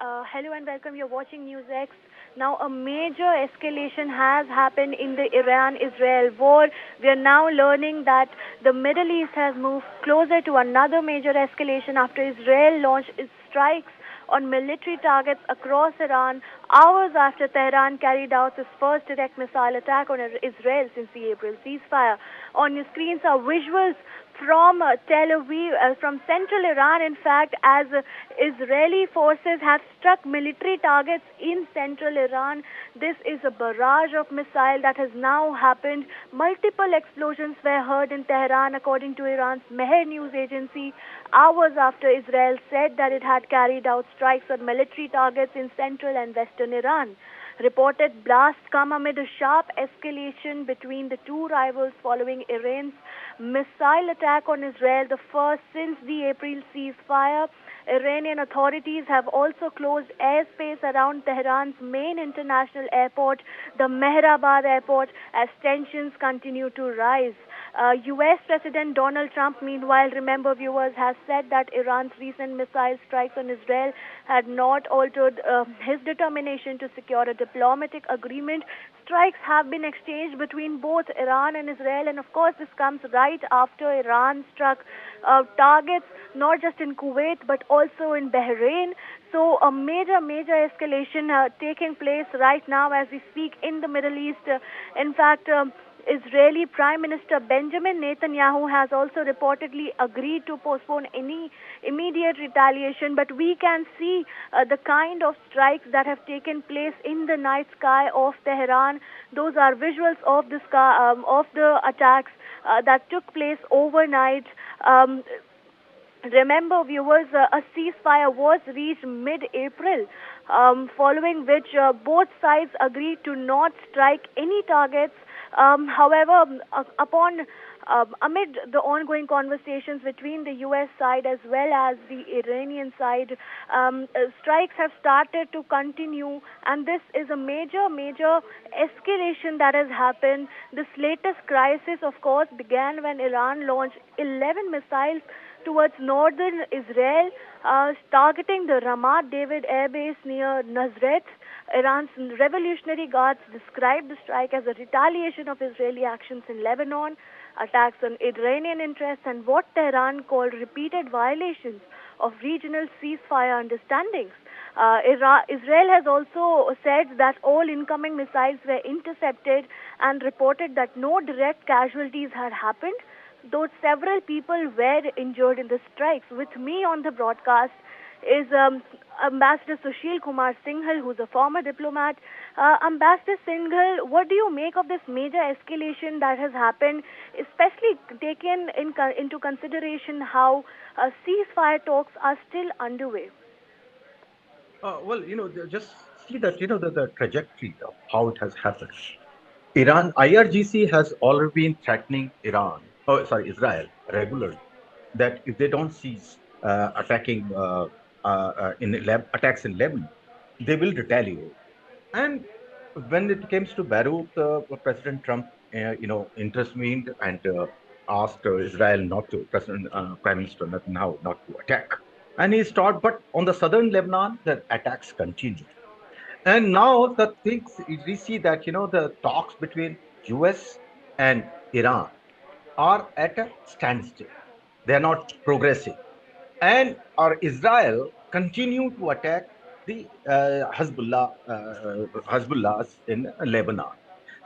Hello and welcome. You're watching NewsX. Now, a major escalation has happened in the Iran-Israel war. We are now learning that the Middle East has moved closer to another major escalation after Israel launched its strikes on military targets across Iran hours after Tehran carried out its first direct missile attack on Israel since the April ceasefire. On your screens are visuals from Tel Aviv, from central Iran, in fact, as Israeli forces have struck military targets in central Iran. This is a barrage of missiles that has now happened. Multiple explosions were heard in Tehran, according to Iran's Mehr news agency, hours after Israel said that it had carried out strikes on military targets in central and western Iran. Reported blasts come amid a sharp escalation between the two rivals following Iran's missile attack on Israel, the first since the April ceasefire. Iranian authorities have also closed airspace around Tehran's main international airport, the Mehrabad airport, as tensions continue to rise. U.S. President Donald Trump, meanwhile, remember viewers, has said that Iran's recent missile strikes on Israel had not altered his determination to secure a diplomatic agreement. Strikes have been exchanged between both Iran and Israel, and of course, this comes right after Iran struck targets not just in Kuwait but also in Bahrain. So, a major escalation taking place right now as we speak in the Middle East. In fact, Israeli Prime Minister Benjamin Netanyahu has also reportedly agreed to postpone any immediate retaliation, but we can see the kind of strikes that have taken place in the night sky of Tehran. Those are visuals of the sky, of the attacks that took place overnight. Remember, viewers, a ceasefire was reached mid-April, following which both sides agreed to not strike any targets. However, amid the ongoing conversations between the U.S. side as well as the Iranian side, strikes have started to continue, and this is a major escalation that has happened. This latest crisis, of course, began when Iran launched 11 missiles towards northern Israel, targeting the Ramat David Air Base near Nazareth. Iran's Revolutionary Guards described the strike as a retaliation of Israeli actions in Lebanon, attacks on Iranian interests, and what Tehran called repeated violations of regional ceasefire understandings. Israel has also said that all incoming missiles were intercepted and reported that no direct casualties had happened, though several people were injured in the strikes. With me on the broadcast is Ambassador Sushil Kumar Singhal, who's a former diplomat. Ambassador Singhal, what do you make of this major escalation that has happened, especially taken into consideration how ceasefire talks are still underway? Well, just see that, the trajectory of how it has happened. Iran, IRGC has already been threatening Israel regularly that if they don't cease attacking attacks in Lebanon, they will retaliate. And when it comes to Beirut, President Trump, intervened and asked Israel not to, Prime Minister Netanyahu not to attack. And he stopped, but on the southern Lebanon, the attacks continued. And now the things we see that the talks between US and Iran are at a standstill. They are not progressing, and our Israel continue to attack the Hezbollahs in Lebanon.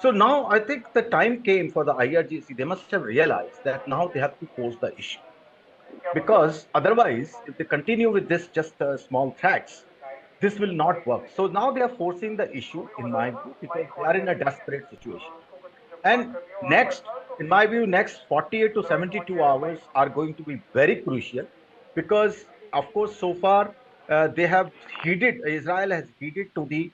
So now I think the time came for the IRGC. They must have realized that now they have to pose the issue, because otherwise, if they continue with this just small threats, this will not work. So now they are forcing the issue, in my view, because they are in a desperate situation. And next, in my view, next 48 to 72 hours are going to be very crucial, because, of course, so far Israel has heeded to the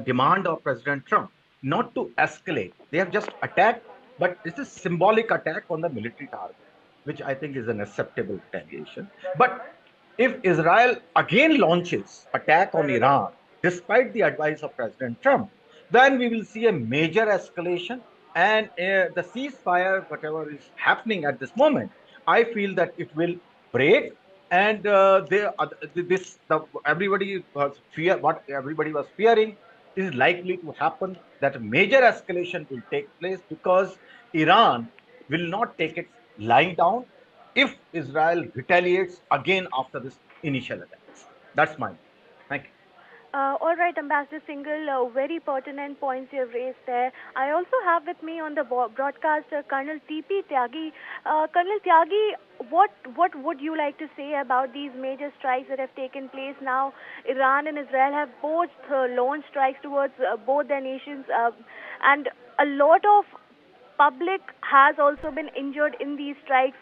demand of President Trump not to escalate. They have just attacked, but it's a symbolic attack on the military target, which I think is an acceptable retaliation. But if Israel again launches attack on Iran, despite the advice of President Trump, then we will see a major escalation, and the ceasefire, whatever is happening at this moment, I feel that it will break, and everybody was fear. What everybody was fearing is likely to happen. That major escalation will take place because Iran will not take it lying down if Israel retaliates again after this initial attacks. That's my view. Thank you. All right, Ambassador Singhal, very pertinent points you have raised there. I also have with me on the broadcast Colonel T.P. Tyagi. Colonel Tyagi, what would you like to say about these major strikes that have taken place now? Iran and Israel have both launched strikes towards both their nations, and a lot of public has also been injured in these strikes.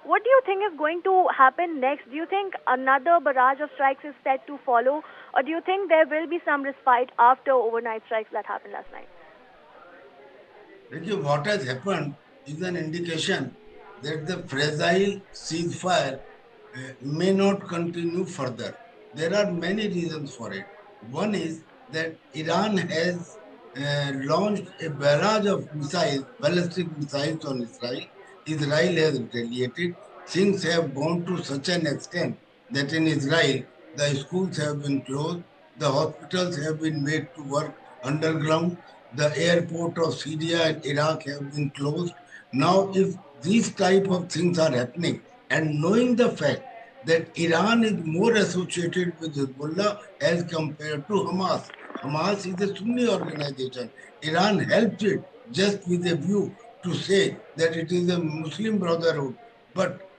What do you think is going to happen next? Do you think another barrage of strikes is set to follow, or do you think there will be some respite after overnight strikes that happened last night? What has happened is an indication that the fragile ceasefire may not continue further. There are many reasons for it. One is that Iran has launched a barrage of missiles, ballistic missiles on Israel. Israel has retaliated. Things have gone to such an extent that in Israel, the schools have been closed, the hospitals have been made to work underground, the airport of Syria and Iraq have been closed. Now, if these type of things are happening, and knowing the fact that Iran is more associated with Hezbollah as compared to Hamas. Hamas is a Sunni organization. Iran helped it just with a view to say that it is a Muslim brotherhood. But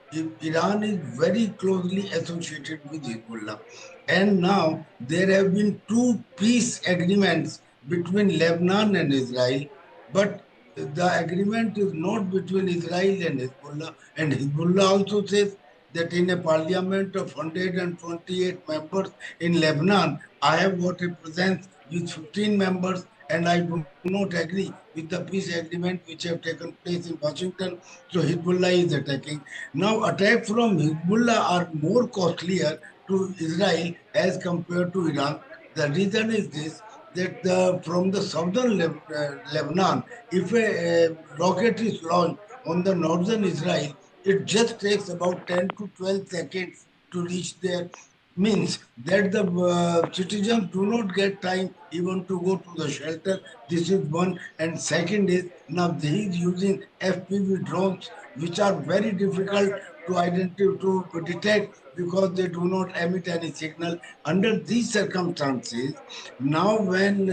Iran is very closely associated with Hezbollah. And now there have been two peace agreements between Lebanon and Israel, but the agreement is not between Israel and Hezbollah. And Hezbollah also says that in a parliament of 128 members in Lebanon, I have got a presence with 15 members, and I do not agree with the peace agreement which have taken place in Washington. So Hezbollah is attacking. Now, attacks from Hezbollah are more costlier to Israel as compared to Iran. The reason is this, that from the southern Lebanon, if a rocket is launched on the northern Israel, it just takes about 10 to 12 seconds to reach there. Means that the citizens do not get time even to go to the shelter. This is one. And second is, now he is using FPV drones, which are very difficult to identify, to detect, because they do not emit any signal. Under these circumstances, now when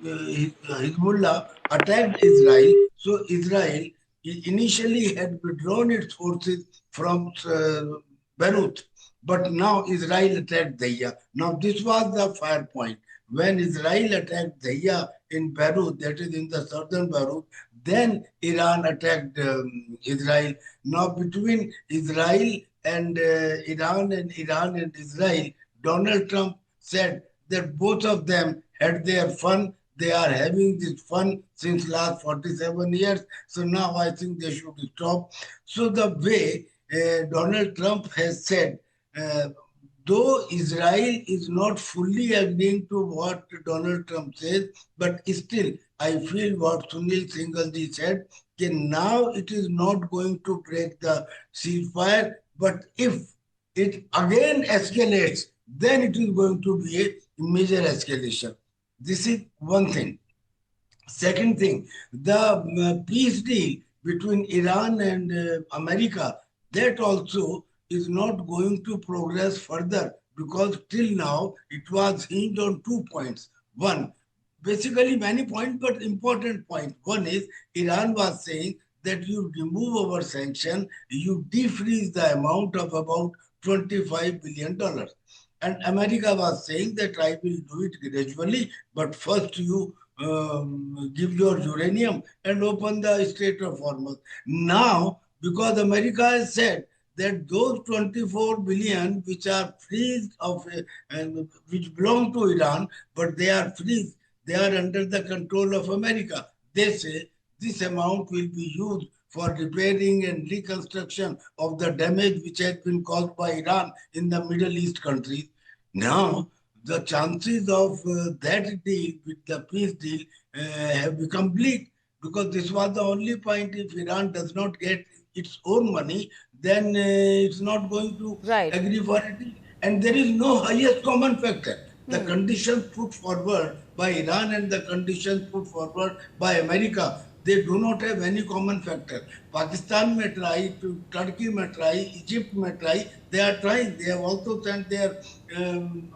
Hezbollah attacked Israel, so Israel initially had withdrawn its forces from Beirut, but now Israel attacked Daya. Now this was the fire point. When Israel attacked Daya in Beirut, that is in the southern Beirut, then Iran attacked Israel. Now between Israel and Iran and Israel, Donald Trump said that both of them had their fun. They are having this fun since last 47 years. So now I think they should stop. So the way Donald Trump has said, uh, though Israel is not fully agreeing to what Donald Trump says, but still I feel what Sunil Singhal said, that now it is not going to break the ceasefire, but if it again escalates, then it is going to be a major escalation. This is one thing. Second thing, the peace deal between Iran and America, that also is not going to progress further, because till now it was hinged on 2 points. One, basically many points, but important point. One is Iran was saying that you remove our sanction, you defreeze the amount of about $25 billion. And America was saying that I will do it gradually, but first you give your uranium and open the Strait of Hormuz. Now, because America has said that those 24 billion which are freezed and which belong to Iran, but they are freezed, they are under the control of America. They say this amount will be used for repairing and reconstruction of the damage which has been caused by Iran in the Middle East countries. Now, the chances of that deal with the peace deal have become bleak, because this was the only point. If Iran does not get its own money, then it's not going to Right. agree for it. And there is no highest common factor. The conditions put forward by Iran and the conditions put forward by America, they do not have any common factor. Pakistan may try, Turkey may try, Egypt may try. They are trying. They have also sent their um,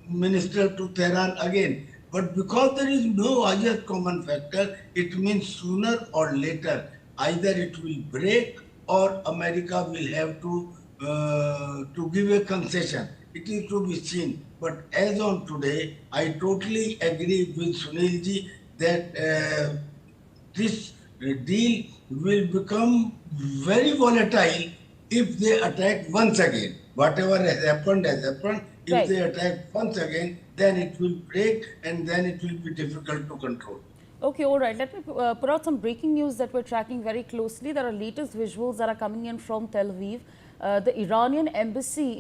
minister to Tehran again. But because there is no highest common factor, it means sooner or later, either it will break or America will have to give a concession. It is to be seen. But as on today, I totally agree with Sunilji that this deal will become very volatile if they attack once again. Whatever has happened has happened. If Right. they attack once again, then it will break and then it will be difficult to control. Okay, all right. Let me put out some breaking news that we're tracking very closely. There are latest visuals that are coming in from Tel Aviv. The Iranian embassy in